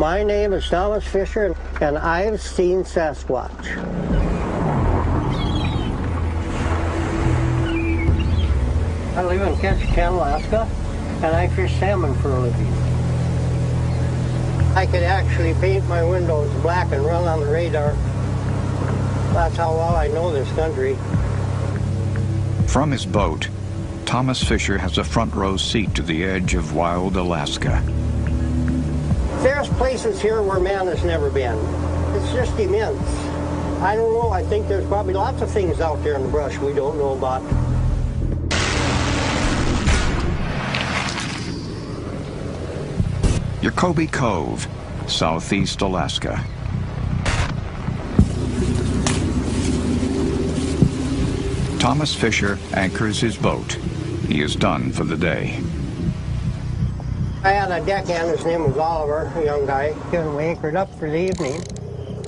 My name is Thomas Fisher, and I've seen Sasquatch. I live in Ketchikan, Alaska, and I fish salmon for a living. I could actually paint my windows black and run on the radar. That's how well I know this country. From his boat, Thomas Fisher has a front row seat to the edge of wild Alaska. There's places here where man has never been. It's just immense. I don't know, I think there's probably lots of things out there in the brush we don't know about. Yakobi Cove, southeast Alaska. Thomas Fisher anchors his boat. He is done for the day. I had a deckhand, his name was Oliver, a young guy, and we anchored up for the evening.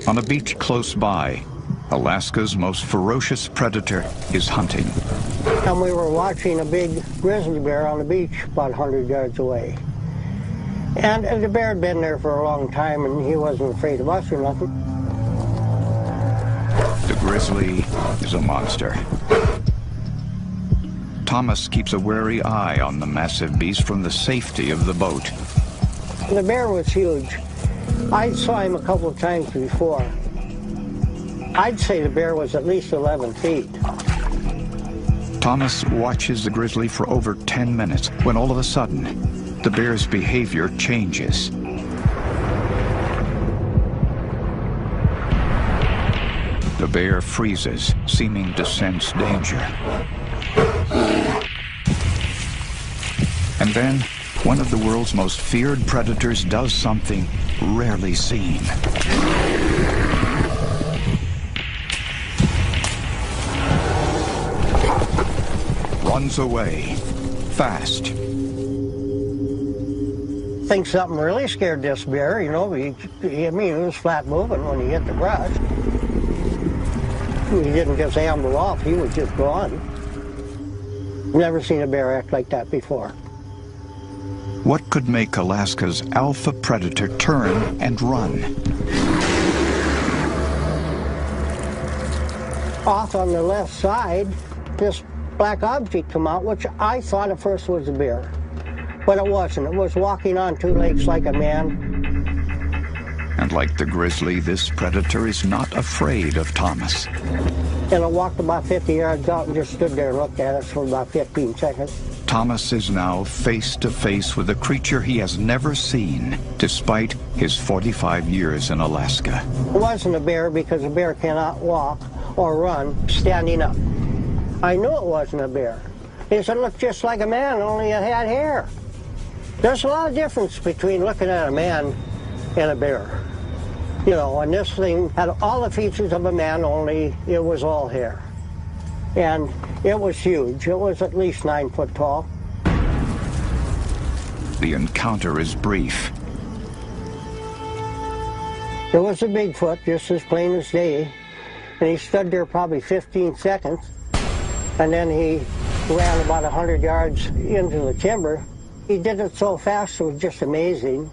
On a beach close by, Alaska's most ferocious predator is hunting. And we were watching a big grizzly bear on the beach about 100 yards away. And the bear had been there for a long time, and he wasn't afraid of us or nothing. The grizzly is a monster. Thomas keeps a wary eye on the massive beast from the safety of the boat. The bear was huge. I saw him a couple of times before. I'd say the bear was at least 11 feet. Thomas watches the grizzly for over 10 minutes when all of a sudden, the bear's behavior changes. The bear freezes, seeming to sense danger. And then, one of the world's most feared predators does something rarely seen. Runs away, fast. I think something really scared this bear, you know. He was flat moving when he hit the brush. He didn't just amble off, he was just gone. Never seen a bear act like that before. What could make Alaska's alpha predator turn and run? Off on the left side, this black object come out, which I thought at first was a bear. But it wasn't. It was walking on two legs like a man. And like the grizzly, this predator is not afraid of Thomas. And it walked about 50 yards out and just stood there and looked at us for about 15 seconds. Thomas is now face to face with a creature he has never seen, despite his 45 years in Alaska. It wasn't a bear because a bear cannot walk or run standing up. I knew it wasn't a bear. It looked just like a man, only it had hair. There's a lot of difference between looking at a man and a bear. You know, and this thing had all the features of a man, only it was all hair. And it was huge. It was at least 9 foot tall. The encounter is brief. It was a Bigfoot, just as plain as day. And he stood there probably 15 seconds. And then he ran about 100 yards into the timber. He did it so fast, it was just amazing.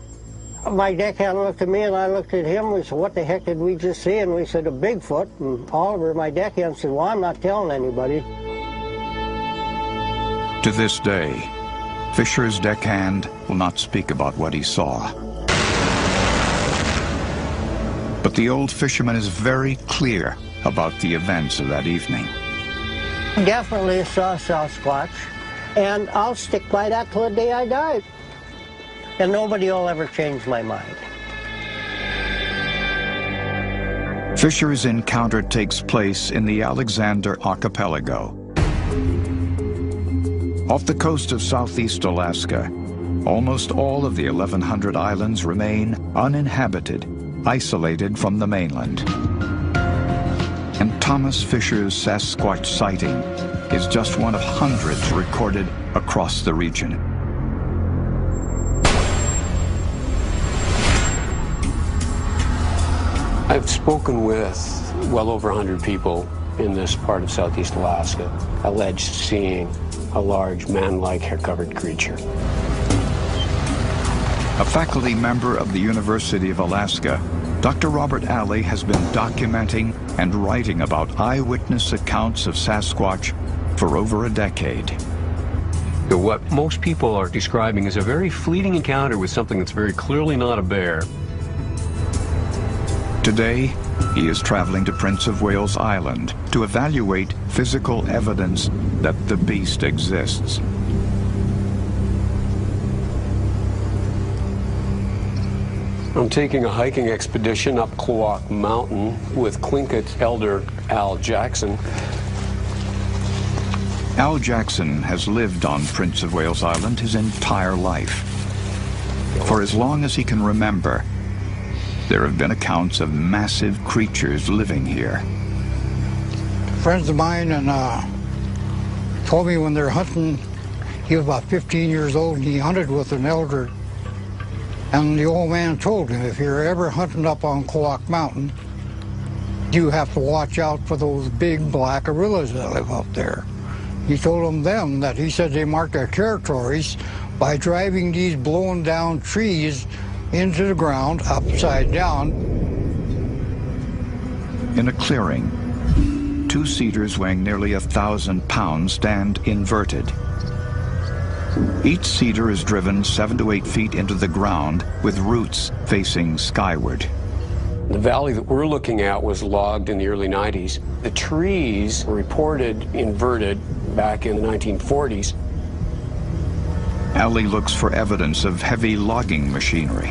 My deckhand looked at me and I looked at him. We said, what the heck did we just see? And we said, a Bigfoot. And Oliver, my deckhand, said, well, I'm not telling anybody. To this day, Fisher's deckhand will not speak about what he saw. But the old fisherman is very clear about the events of that evening. Definitely saw Sasquatch, and I'll stick by that till the day I die. And nobody will ever change my mind. Fisher's encounter takes place in the Alexander Archipelago. Off the coast of southeast Alaska, almost all of the 1,100 islands remain uninhabited, isolated from the mainland. And Thomas Fisher's Sasquatch sighting is just one of hundreds recorded across the region. I've spoken with well over 100 people in this part of southeast Alaska, alleged seeing a large man-like hair-covered creature. A faculty member of the University of Alaska, Dr. Robert Alley has been documenting and writing about eyewitness accounts of Sasquatch for over a decade. What most people are describing is a very fleeting encounter with something that's very clearly not a bear. Today, he is traveling to Prince of Wales Island to evaluate physical evidence that the beast exists. I'm taking a hiking expedition up Klawock Mountain with Tlingit elder Al Jackson. Al Jackson has lived on Prince of Wales Island his entire life. For as long as he can remember, there have been accounts of massive creatures living here. Friends of mine told me when they're hunting, he was about 15 years old and he hunted with an elder. And the old man told him, if you're ever hunting up on Klawock Mountain, you have to watch out for those big black gorillas that live up there. He told them that he said they marked their territories by driving these blown down trees into the ground, upside down. In a clearing, two cedars weighing nearly 1,000 pounds stand inverted. Each cedar is driven 7 to 8 feet into the ground with roots facing skyward. The valley that we're looking at was logged in the early 90s. The trees were reported inverted back in the 1940s. Alley looks for evidence of heavy logging machinery.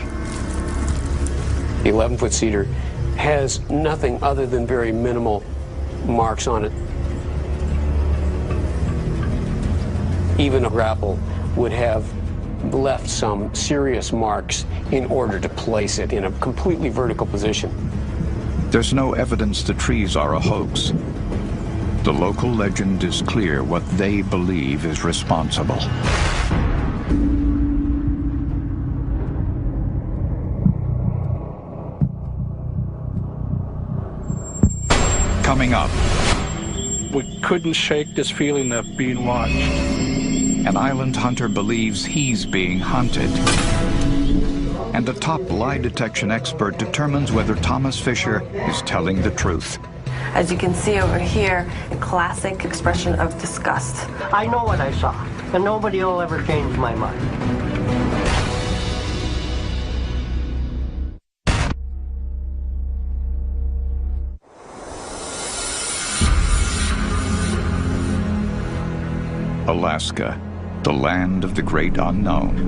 The 11-foot cedar has nothing other than very minimal marks on it. Even a grapple would have left some serious marks in order to place it in a completely vertical position. There's no evidence the trees are a hoax. The local legend is clear what they believe is responsible. Coming up, we couldn't shake this feeling of being watched. An island hunter believes he's being hunted. And a top lie detection expert determines whether Thomas Fisher is telling the truth. As you can see over here, a classic expression of disgust. I know what I saw, and nobody will ever change my mind. Alaska, the land of the great unknown.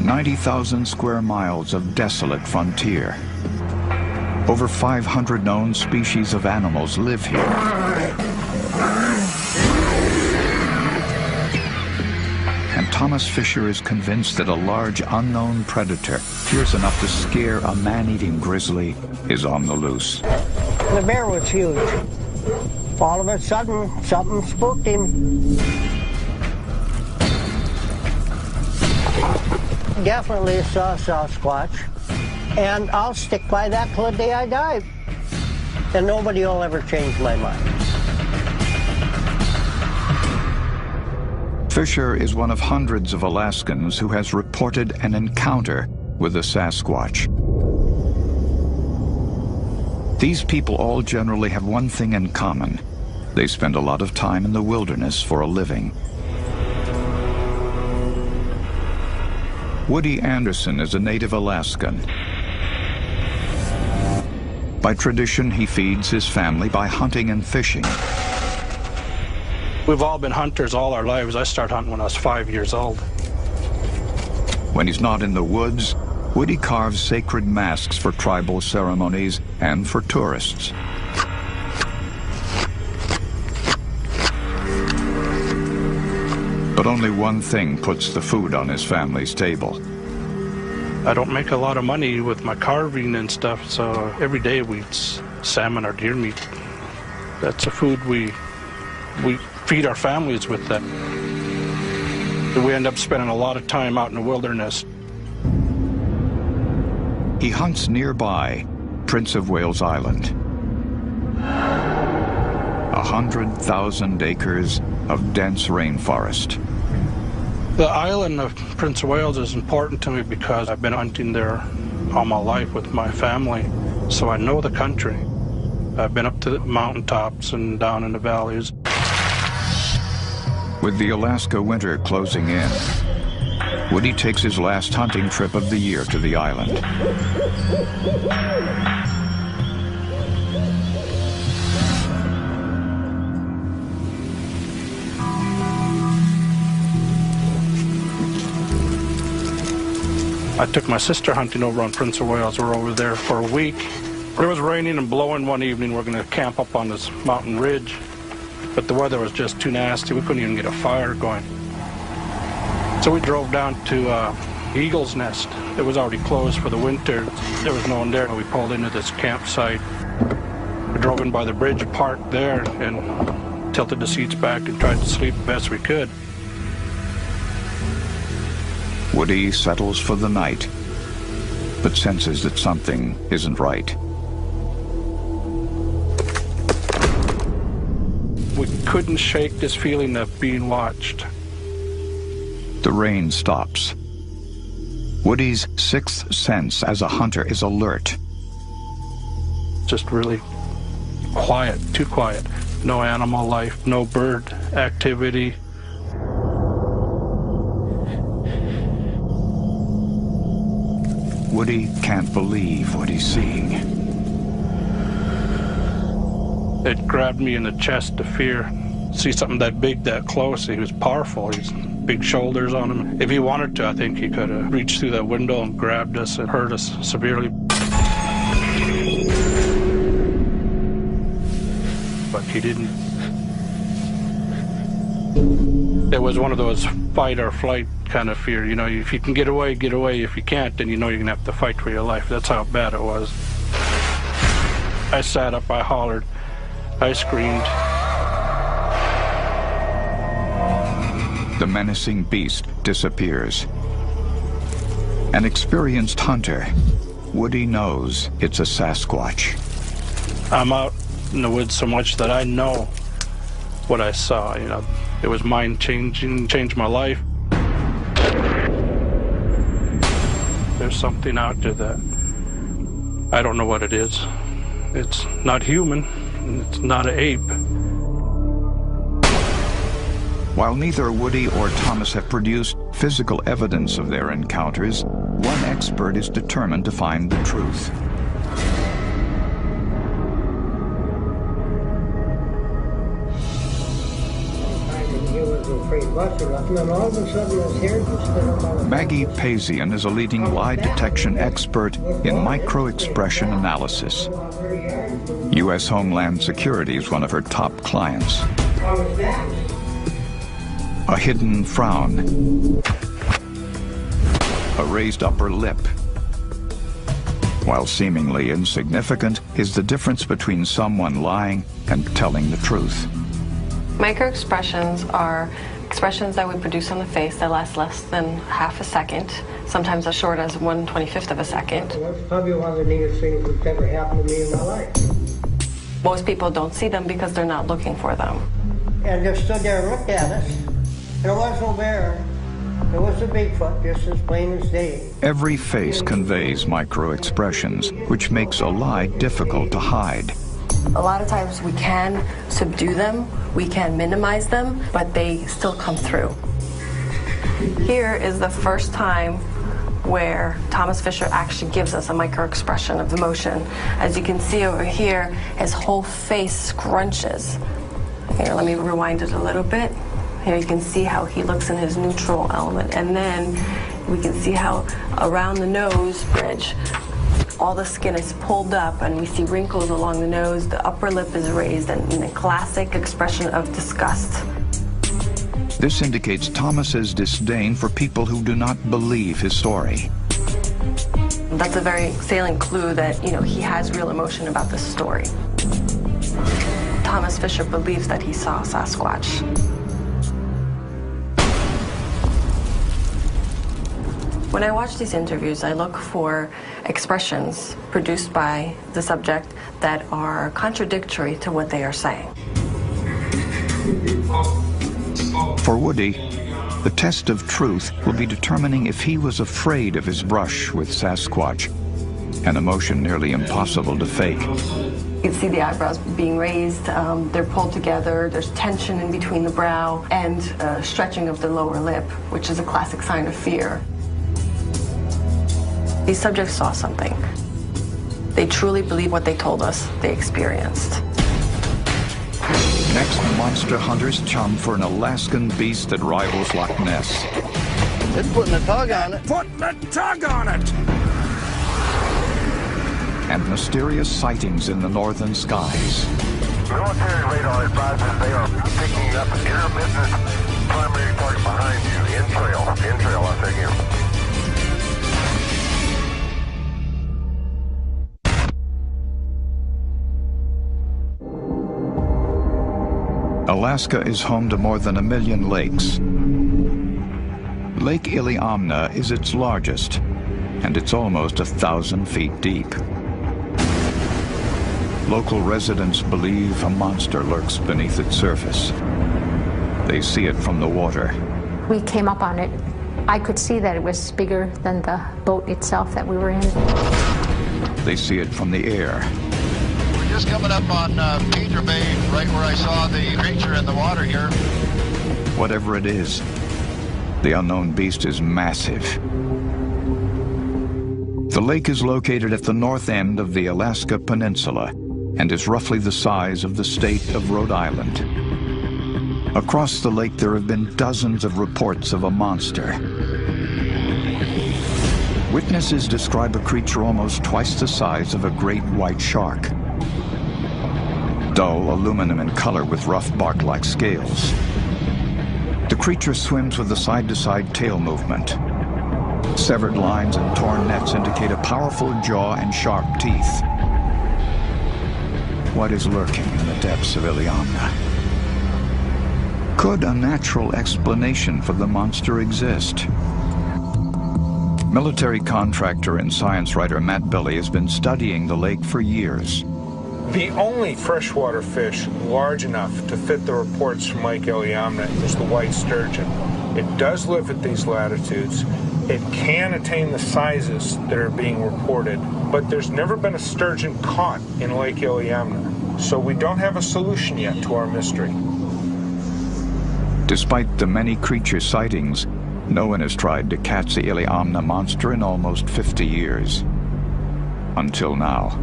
90,000 square miles of desolate frontier. Over 500 known species of animals live here. And Thomas Fisher is convinced that a large unknown predator, fierce enough to scare a man-eating grizzly, is on the loose. The bear was huge. All of a sudden, something spooked him. Definitely saw Sasquatch, and I'll stick by that till the day I die. And nobody will ever change my mind. Fisher is one of hundreds of Alaskans who has reported an encounter with a Sasquatch. These people all generally have one thing in common. They spend a lot of time in the wilderness for a living. Woody Anderson is a native Alaskan. By tradition, he feeds his family by hunting and fishing. We've all been hunters all our lives. I started hunting when I was 5 years old. When he's not in the woods, Woody carves sacred masks for tribal ceremonies and for tourists. But only one thing puts the food on his family's table. I don't make a lot of money with my carving and stuff, so every day we eat salmon or deer meat. That's the food we feed our families with that. We end up spending a lot of time out in the wilderness. He hunts nearby Prince of Wales Island. 100,000 acres of dense rainforest. The island of Prince of Wales is important to me because I've been hunting there all my life with my family, so I know the country. I've been up to the mountaintops and down in the valleys. With the Alaska winter closing in, Woody takes his last hunting trip of the year to the island. I took my sister hunting over on Prince of Wales. We're over there for a week. It was raining and blowing one evening. We're going to camp up on this mountain ridge, but the weather was just too nasty. We couldn't even get a fire going. So we drove down to Eagle's Nest. It was already closed for the winter. There was no one there. We pulled into this campsite. We drove in by the bridge, parked there, and tilted the seats back and tried to sleep the best we could. Woody settles for the night, but senses that something isn't right. We couldn't shake this feeling of being watched. The rain stops. Woody's sixth sense as a hunter is alert. Just really quiet, too quiet. No animal life, no bird activity. Woody can't believe what he's seeing. It grabbed me in the chest to fear. See something that big, that close. He was powerful. He's big shoulders on him. If he wanted to, I think he could have reached through that window and grabbed us and hurt us severely. But he didn't. It was one of those fight or flight kind of fear. You know, if you can get away, get away. If you can't, then you know you're going to have to fight for your life. That's how bad it was. I sat up, I hollered, I screamed. The menacing beast disappears. An experienced hunter, Woody knows it's a Sasquatch. I'm out in the woods so much that I know what I saw. You know, it was mind-changing, changed my life. There's something out there that I don't know what it is. It's not human, and it's not an ape. While neither Woody or Thomas have produced physical evidence of their encounters, one expert is determined to find the truth. Maggie Pazian is a leading lie detection expert in micro-expression analysis. U.S. Homeland Security is one of her top clients. A hidden frown, a raised upper lip. While seemingly insignificant is the difference between someone lying and telling the truth. Microexpressions are expressions that we produce on the face that last less than half a second, sometimes as short as 1/25th of a second. That's probably one of the neatest things that's ever happened to me in my life. Most people don't see them because they're not looking for them. And they stood there and looked at us. There was no bear. There was a Bigfoot, just as plain as day. Every face conveys micro-expressions, which makes a lie difficult to hide. A lot of times we can subdue them, we can minimize them, but they still come through. Here is the first time where Thomas Fisher actually gives us a micro-expression of emotion. As you can see over here, his whole face scrunches. Here, let me rewind it a little bit. Here you can see how he looks in his neutral element. And then we can see how around the nose bridge, all the skin is pulled up and we see wrinkles along the nose, the upper lip is raised, and in a classic expression of disgust. This indicates Thomas's disdain for people who do not believe his story. That's a very salient clue that, you know, he has real emotion about this story. Thomas Fisher believes that he saw Sasquatch. When I watch these interviews, I look for expressions produced by the subject that are contradictory to what they are saying. For Woody, The test of truth will be determining if he was afraid of his brush with Sasquatch, an emotion nearly impossible to fake. You can see the eyebrows being raised, they're pulled together, there's tension in between the brow, and stretching of the lower lip, which is a classic sign of fear. These subjects saw something. They truly believe what they told us they experienced. Next, monster hunters chum for an Alaskan beast that rivals Loch Ness. It's putting a tug on it. Put the tug on it! And mysterious sightings in the northern skies. Military radar advises they are picking up intermittent primary target behind you. In trail, I think here. Alaska is home to more than 1 million lakes. Lake Iliamna is its largest, and it's almost 1,000 feet deep. Local residents believe a monster lurks beneath its surface. They see it from the water. We came up on it. I could see that it was bigger than the boat itself that we were in. They see it from the air. We're just coming up on Peter Bay, right where I saw the creature in the water here. Whatever it is, the unknown beast is massive. The lake is located at the north end of the Alaska Peninsula and is roughly the size of the state of Rhode Island. Across the lake, there have been dozens of reports of a monster. Witnesses describe a creature almost twice the size of a great white shark. Dull aluminum in color with rough bark-like scales. The creature swims with a side-to-side tail movement. Severed lines and torn nets indicate a powerful jaw and sharp teeth. What is lurking in the depths of Iliamna? Could a natural explanation for the monster exist? Military contractor and science writer Matt Billy has been studying the lake for years. The only freshwater fish large enough to fit the reports from Lake Iliamna is the white sturgeon. It does live at these latitudes. It can attain the sizes that are being reported, but there's never been a sturgeon caught in Lake Iliamna, so we don't have a solution yet to our mystery. Despite the many creature sightings, no one has tried to catch the Iliamna monster in almost 50 years. Until now.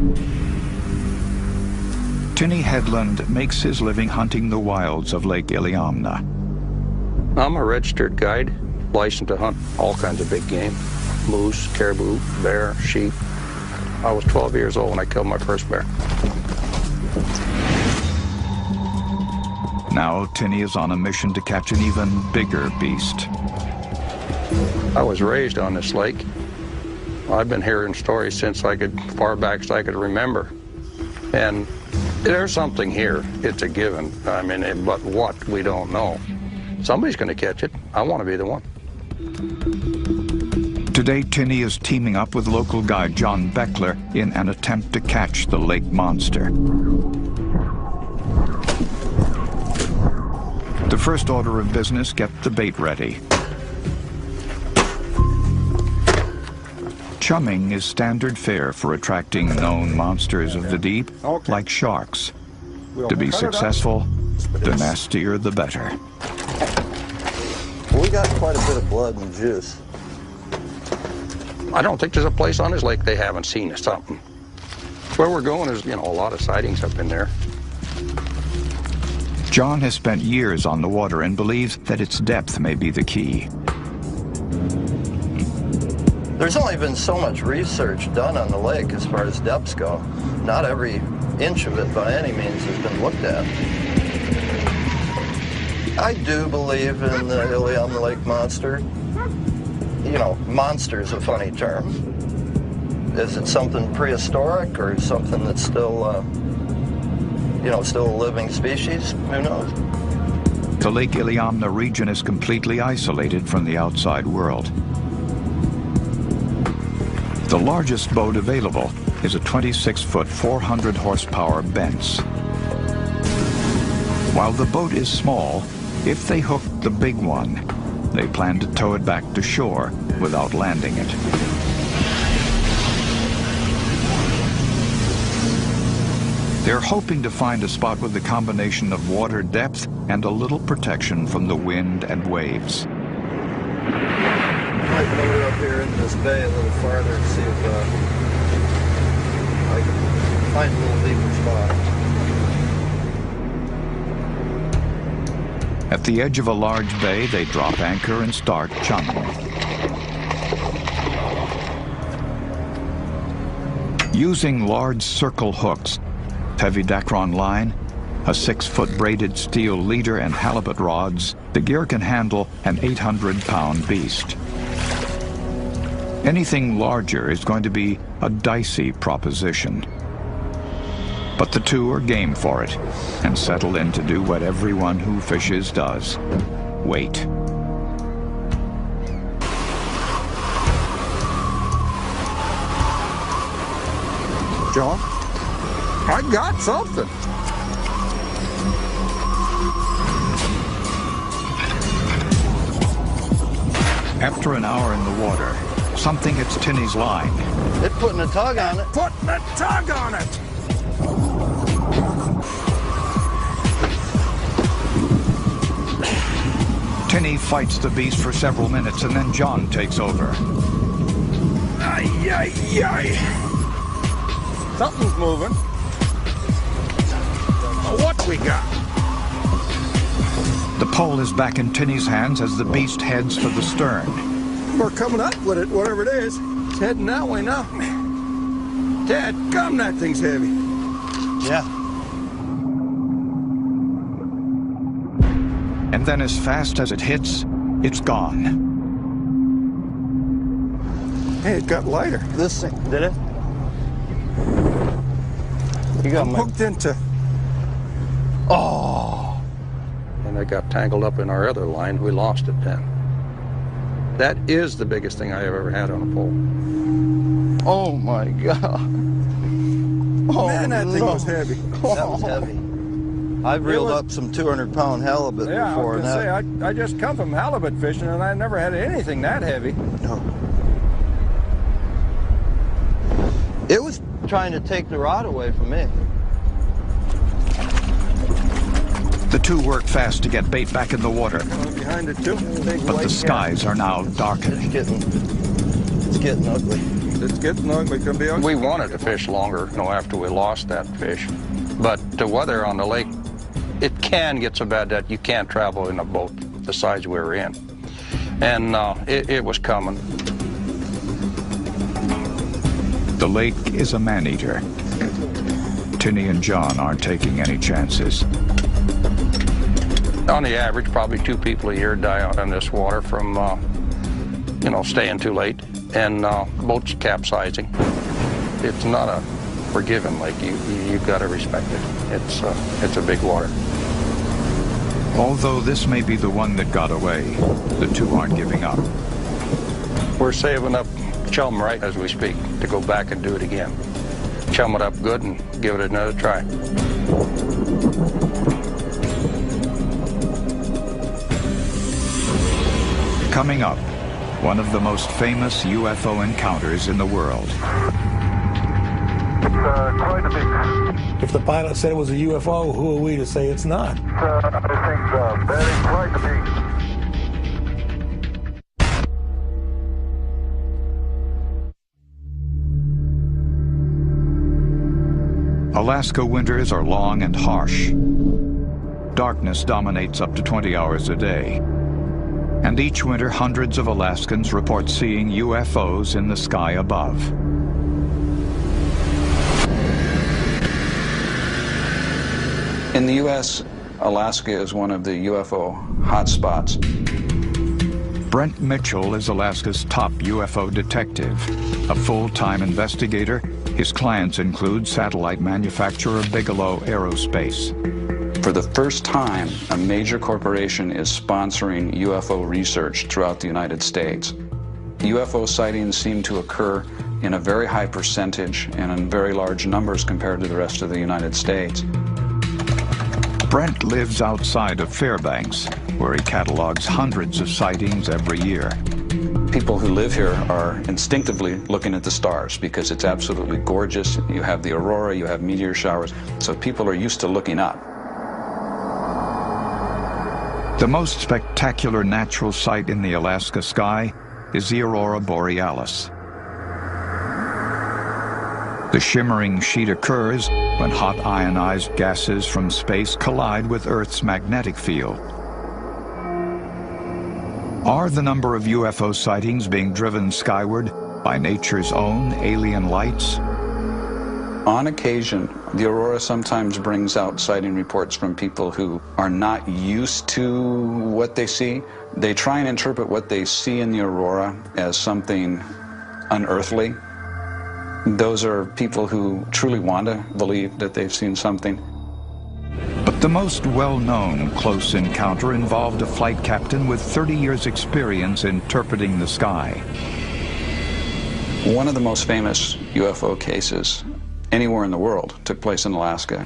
Tinny Headland makes his living hunting the wilds of Lake Iliamna. I'm a registered guide, licensed to hunt all kinds of big game. Moose, caribou, bear, sheep. I was 12 years old when I killed my first bear. Now Tinny is on a mission to catch an even bigger beast. I was raised on this lake. I've been hearing stories since far back as I could remember. And there's something here. It's a given. I mean, but what, we don't know. Somebody's going to catch it. I want to be the one. Today, Tinny is teaming up with local guide John Beckler in an attempt to catch the lake monster. The first order of business, get the bait ready. Chumming is standard fare for attracting known monsters of the deep, like sharks. To be successful, the nastier the better. We got quite a bit of blood and juice. I don't think there's a place on this lake they haven't seen something. Where we're going is, a lot of sightings up in there. John has spent years on the water and believes that its depth may be the key. There's only been so much research done on the lake as far as depths go. Not every inch of it by any means has been looked at. I do believe in the Iliamna Lake monster. Monster is a funny term. Is it something prehistoric or something that's still, still a living species? Who knows? The Lake Iliamna region is completely isolated from the outside world. The largest boat available is a 26-foot, 400-horsepower Benz. While the boat is small, if they hook the big one, they plan to tow it back to shore without landing it. They're hoping to find a spot with a combination of water depth and a little protection from the wind and waves. I might load up here into this bay a little farther and see if I can find a little deeper spot. At the edge of a large bay, they drop anchor and start chumming. Using large circle hooks, heavy Dacron line, a 6-foot braided steel leader, and halibut rods, the gear can handle an 800-pound beast. Anything larger is going to be a dicey proposition. But the two are game for it and settle in to do what everyone who fishes does: wait. John, I got something. After an hour in the water, something hits Tinney's line. It's putting a tug on it. Putting a tug on it. Tinney fights the beast for several minutes, and then John takes over. Ay, ay, ay. Something's moving. What we got? The pole is back in Tinney's hands as the beast heads for the stern. We're coming up with it, whatever it is. It's heading that way now. Dad, come, that thing's heavy. Yeah. And then as fast as it hits, it's gone. Hey, it got lighter. This thing, did it? You got I'm hooked into... Oh! And I got tangled up in our other line. We lost it then. That is the biggest thing I ever had on a pole. Oh my God. Oh, man, that thing was heavy. That was heavy. I've reeled up some 200-pound halibut before. I was gonna say, I just come from halibut fishing, and I never had anything that heavy. No. It was trying to take the rod away from me. The two work fast to get bait back in the water. Behind it too. But the skies are now darkening. It's getting ugly. It's getting ugly. It can be ugly. We wanted to fish longer, after we lost that fish. But the weather on the lake, it can get so bad that you can't travel in a boat the size we were in. And it was coming. The lake is a man-eater. Tinney and John aren't taking any chances. On the average, probably 2 people a year die out on this water from, staying too late and boats capsizing. It's not a forgiving lake. You've got to respect it. It's a big water. Although this may be the one that got away, the two aren't giving up. We're saving up chum right as we speak to go back and do it again. Chum it up good and give it another try. Coming up, one of the most famous UFO encounters in the world. Quite a big. If the pilot said it was a UFO, who are we to say it's not? I think that is quite a big. Alaska winters are long and harsh. Darkness dominates up to 20 hours a day. And each winter, hundreds of Alaskans report seeing UFOs in the sky above. In the U.S., Alaska is one of the UFO hotspots. Brent Mitchell is Alaska's top UFO detective. A full-time investigator, his clients include satellite manufacturer Bigelow Aerospace. For the first time, a major corporation is sponsoring UFO research throughout the United States. UFO sightings seem to occur in a very high percentage and in very large numbers compared to the rest of the United States. Brent lives outside of Fairbanks, where he catalogs hundreds of sightings every year. People who live here are instinctively looking at the stars because it's absolutely gorgeous. You have the aurora, you have meteor showers, so people are used to looking up. The most spectacular natural sight in the Alaska sky is the aurora borealis. The shimmering sheet occurs when hot ionized gases from space collide with Earth's magnetic field. Are the number of UFO sightings being driven skyward by nature's own alien lights? On occasion, the aurora sometimes brings out sighting reports from people who are not used to what they see. They try and interpret what they see in the aurora as something unearthly. Those are people who truly want to believe that they've seen something. But the most well-known close encounter involved a flight captain with 30 years' experience interpreting the sky. One of the most famous UFO cases anywhere in the world took place in Alaska.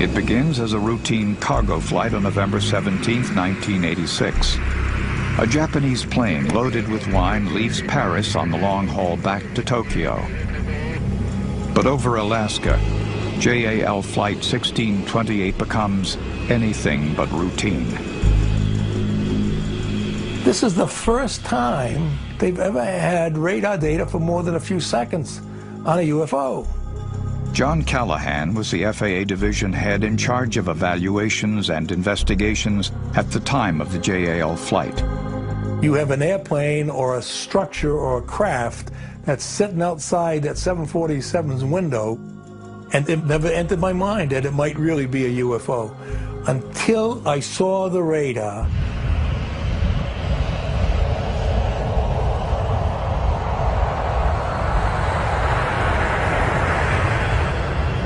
It begins as a routine cargo flight on November 17, 1986. A Japanese plane loaded with wine leaves Paris on the long haul back to Tokyo. But over Alaska, JAL Flight 1628 becomes anything but routine. This is the first time they've ever had radar data for more than a few seconds on a UFO. John Callahan was the FAA division head in charge of evaluations and investigations at the time of the JAL flight. You have an airplane or a structure or a craft that's sitting outside that 747's window, and it never entered my mind that it might really be a UFO until I saw the radar.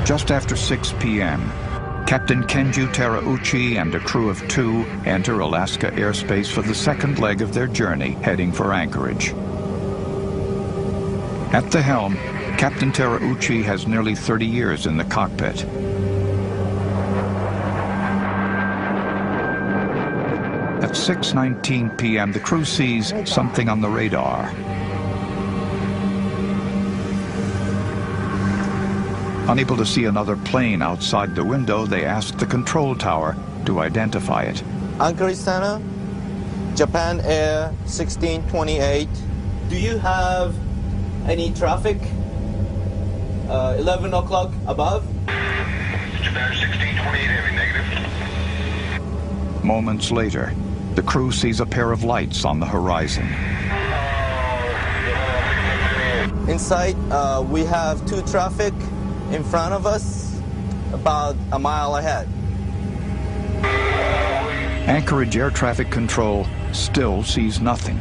Just after 6 p.m., Captain Kenju Terauchi and a crew of 2 enter Alaska airspace for the second leg of their journey, heading for Anchorage. At the helm, Captain Terauchi has nearly 30 years in the cockpit. At 6:19 p.m., the crew sees something on the radar. Unable to see another plane outside the window, they ask the control tower to identify it. Anchorage Center, Japan Air 1628. Do you have any traffic? 11 o'clock above? Japan 1628 heavy, negative. Moments later, the crew sees a pair of lights on the horizon. Inside, we have 2 traffic in front of us, about a mile ahead. Anchorage Air Traffic Control still sees nothing.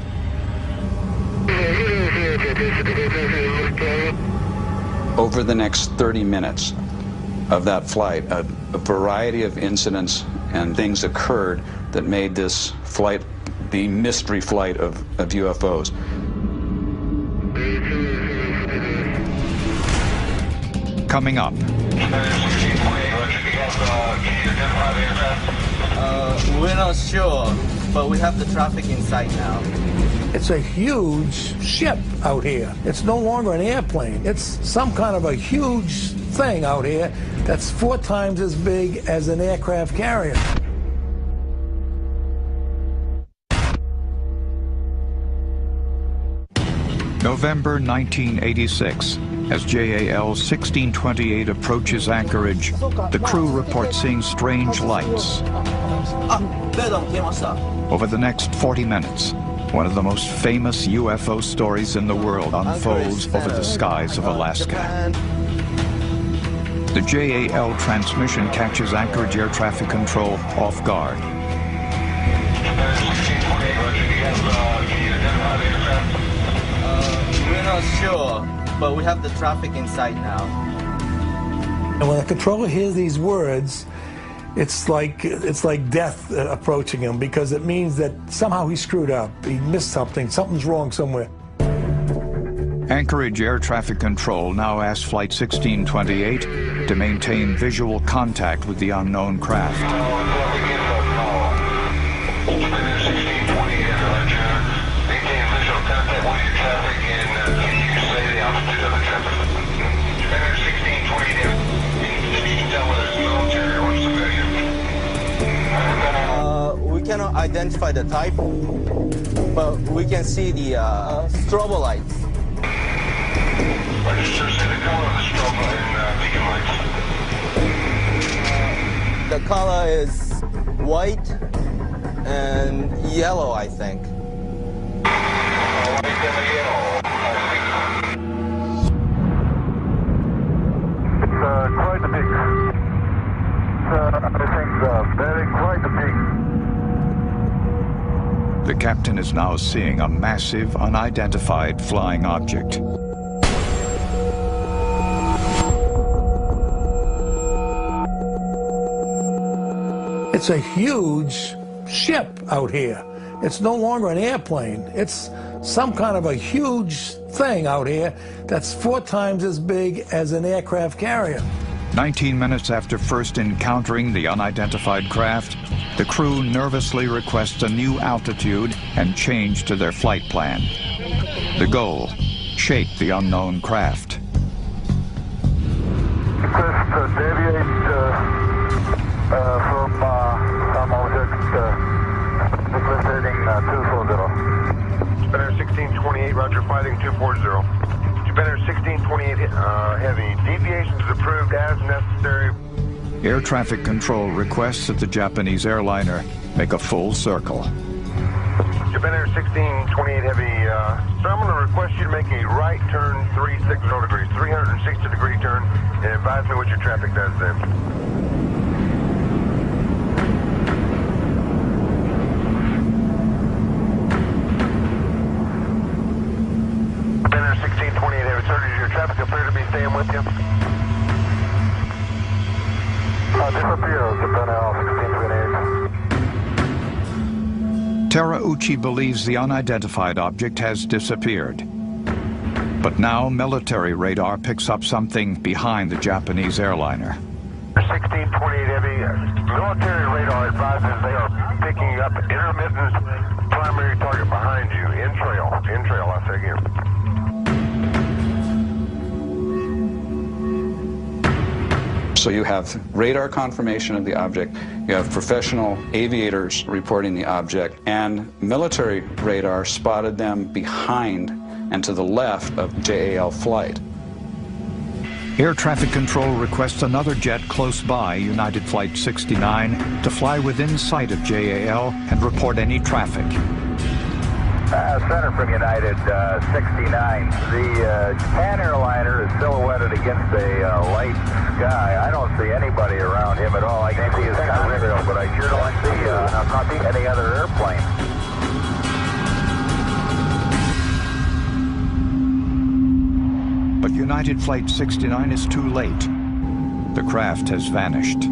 Over the next 30 minutes of that flight, a variety of incidents and things occurred that made this flight the mystery flight of UFOs. Coming up. We're not sure, but we have the traffic in sight now. It's a huge ship out here. It's no longer an airplane. It's some kind of a huge thing out here that's 4 times as big as an aircraft carrier. November 1986. As JAL 1628 approaches Anchorage, the crew reports seeing strange lights. Over the next 40 minutes, one of the most famous UFO stories in the world unfolds over the skies of Alaska. The JAL transmission catches Anchorage Air Traffic Control off guard. We're not sure, but we have the traffic in sight now. And when the controller hears these words, it's like death approaching him, because it means that somehow he screwed up. He missed something. Something's wrong somewhere. Anchorage Air Traffic Control now asks Flight 1628 to maintain visual contact with the unknown craft. We cannot identify the type, but we can see the strobo lights. Register, say the color of the strobe and beacon lights. The color is white and yellow, I think. White and yellow. It's quite a big. I think very quite a big. The captain is now seeing a massive, unidentified flying object. It's a huge ship out here. It's no longer an airplane. It's some kind of a huge thing out here that's 4 times as big as an aircraft carrier. 19 minutes after first encountering the unidentified craft, the crew nervously requests a new altitude and change to their flight plan. The goal, shake the unknown craft. Request deviate from some object, request heading 240. Better 1628, roger, fighting 240. Better 1628 heavy. Deviations approved as necessary. Air traffic control requests that the Japanese airliner make a full circle. Japan Air 1628 heavy, so I'm going to request you to make a right turn 360 degrees, 360 degree turn, and advise me what your traffic does then. Japan Air 1628 heavy, sir, does your traffic appear to be staying with you? Disappears, Japan Air 1628. Terauchi believes the unidentified object has disappeared. But now military radar picks up something behind the Japanese airliner. 1628 heavy, military radar advises they are picking up intermittent primary target behind you, in trail, I say again. So you have radar confirmation of the object, you have professional aviators reporting the object, and military radar spotted them behind and to the left of JAL flight. Air traffic control requests another jet close by, United Flight 69, to fly within sight of JAL and report any traffic. Center from United 69. The Japan airliner is silhouetted against a light sky. I don't see anybody around him at all. I can see his contrail, but I sure don't see any other airplane. But United Flight 69 is too late. The craft has vanished.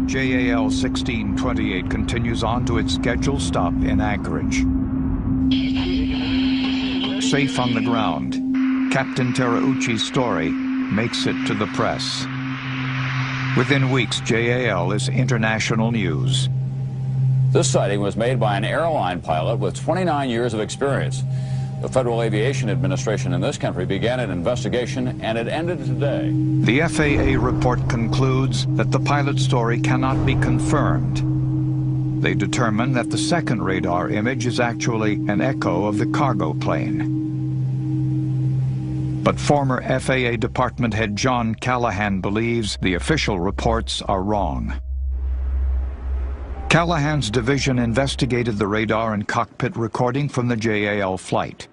JAL 1628 continues on to its scheduled stop in Anchorage. Safe on the ground, Captain Terauchi's story makes it to the press. Within weeks, JAL is international news. This sighting was made by an airline pilot with 29 years of experience. The Federal Aviation Administration in this country began an investigation, and it ended today. The FAA report concludes that the pilot story cannot be confirmed. They determine that the second radar image is actually an echo of the cargo plane. But former FAA Department head John Callahan believes the official reports are wrong. Callahan's division investigated the radar and cockpit recording from the JAL flight.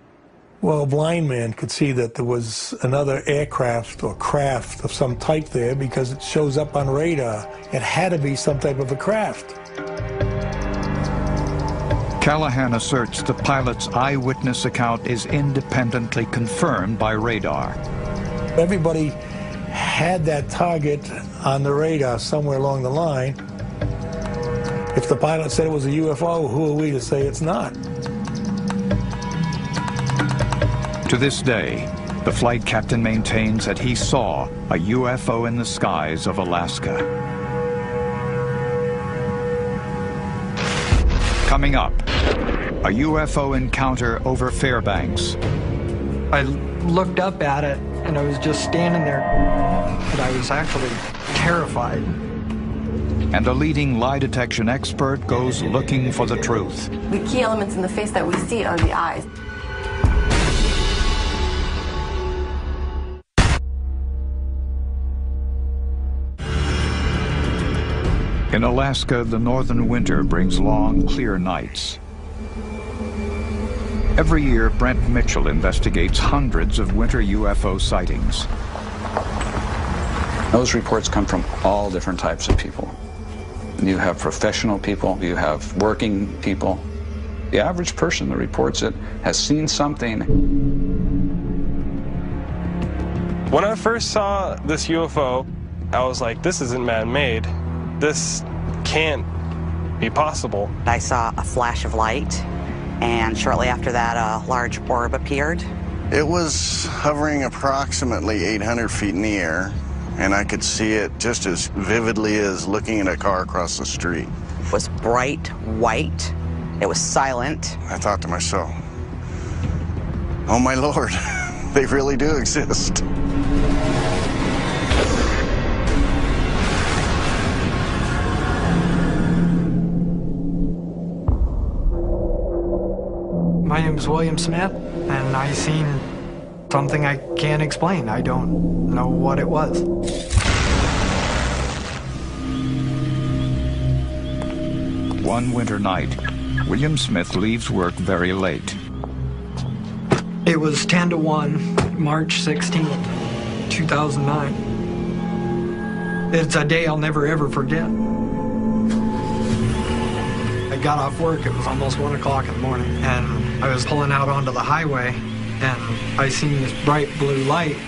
Well, a blind man could see that there was another aircraft or craft of some type there because it shows up on radar. It had to be some type of a craft. Callahan asserts the pilot's eyewitness account is independently confirmed by radar. Everybody had that target on the radar somewhere along the line. If the pilot said it was a UFO, who are we to say it's not? To this day, the flight captain maintains that he saw a UFO in the skies of Alaska. Coming up, a UFO encounter over Fairbanks. I looked up at it, and I was just standing there, and I was actually terrified. And a leading lie detection expert goes looking for the truth. The key elements in the face that we see are the eyes. In Alaska, the northern winter brings long, clear nights. Every year, Brent Mitchell investigates hundreds of winter UFO sightings. Those reports come from all different types of people. You have professional people, you have working people. The average person that reports it has seen something. When I first saw this UFO, I was like, this isn't man-made. This can't be possible. I saw a flash of light, and shortly after that, a large orb appeared. It was hovering approximately 800 feet in the air, and I could see it just as vividly as looking at a car across the street. It was bright white. It was silent. I thought to myself, oh my Lord, they really do exist. My name's William Smith, and I seen something I can't explain. I don't know what it was. One winter night, William Smith leaves work very late. It was 10 to 1, March 16th, 2009. It's a day I'll never ever forget. I got off work, it was almost 1 o'clock in the morning, and I was pulling out onto the highway, and I seen this bright blue light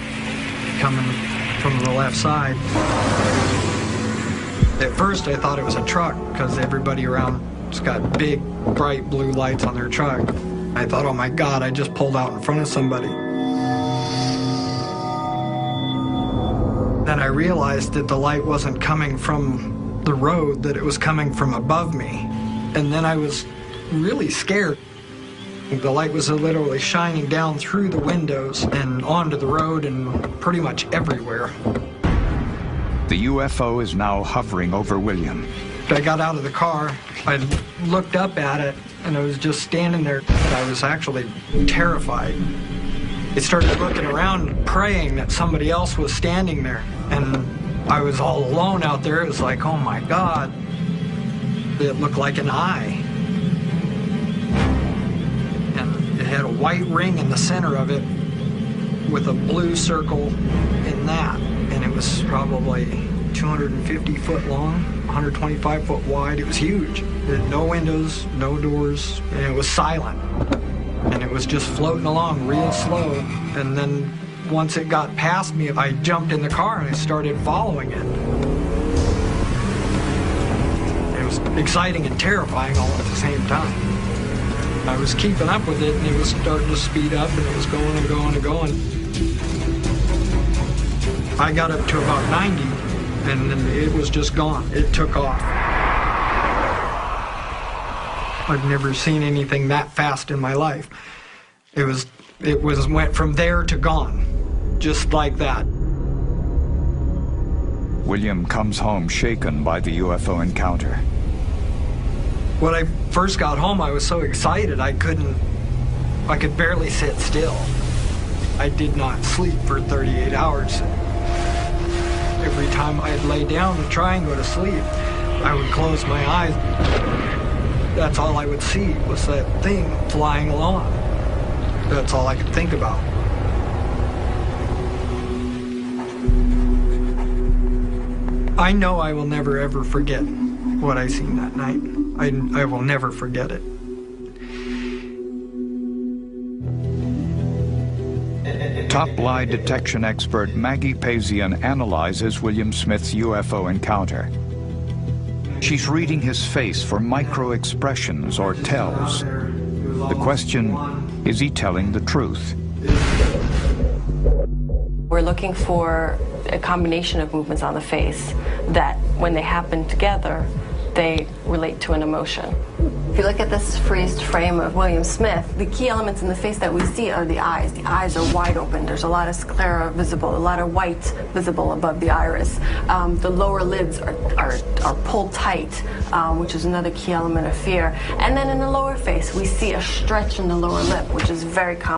coming from the left side. At first I thought it was a truck, because everybody around's got big, bright blue lights on their truck. I thought, oh my God, I just pulled out in front of somebody. Then I realized that the light wasn't coming from the road, that it was coming from above me. And then I was really scared. The light was literally shining down through the windows and onto the road and pretty much everywhere. The UFO is now hovering over William. I got out of the car, I looked up at it, and I was just standing there. I was actually terrified. I started looking around, praying that somebody else was standing there. And I was all alone out there. It was like, oh my God. It looked like an eye. And it had a white ring in the center of it with a blue circle in that. And it was probably 250 foot long, 125 foot wide. It was huge. It had no windows, no doors, and it was silent. And it was just floating along real slow. And then once it got past me, I jumped in the car and I started following it. It was exciting and terrifying all at the same time. I was keeping up with it, and it was starting to speed up, and it was going and going and going. I got up to about 90, and then it was just gone. It took off. I've never seen anything that fast in my life. It went from there to gone, just like that. William comes home shaken by the UFO encounter. When I first got home, I was so excited I could barely sit still. I did not sleep for 38 hours. Every time I'd lay down to try and go to sleep, I would close my eyes. That's all I would see was that thing flying along. That's all I could think about. I know I will never ever forget what I seen that night. I will never forget it. Top lie detection expert Maggie Pazian analyzes William Smith's UFO encounter. She's reading his face for micro-expressions or tells. The question, is he telling the truth? We're looking for a combination of movements on the face that, when they happen together, they relate to an emotion. If you look at this friezed frame of William Smith, the key elements in the face that we see are the eyes. The eyes are wide open. There's a lot of sclera visible, a lot of white visible above the iris. The lower lids are pulled tight, which is another key element of fear. And then in the lower face, we see a stretch in the lower lip, which is very common.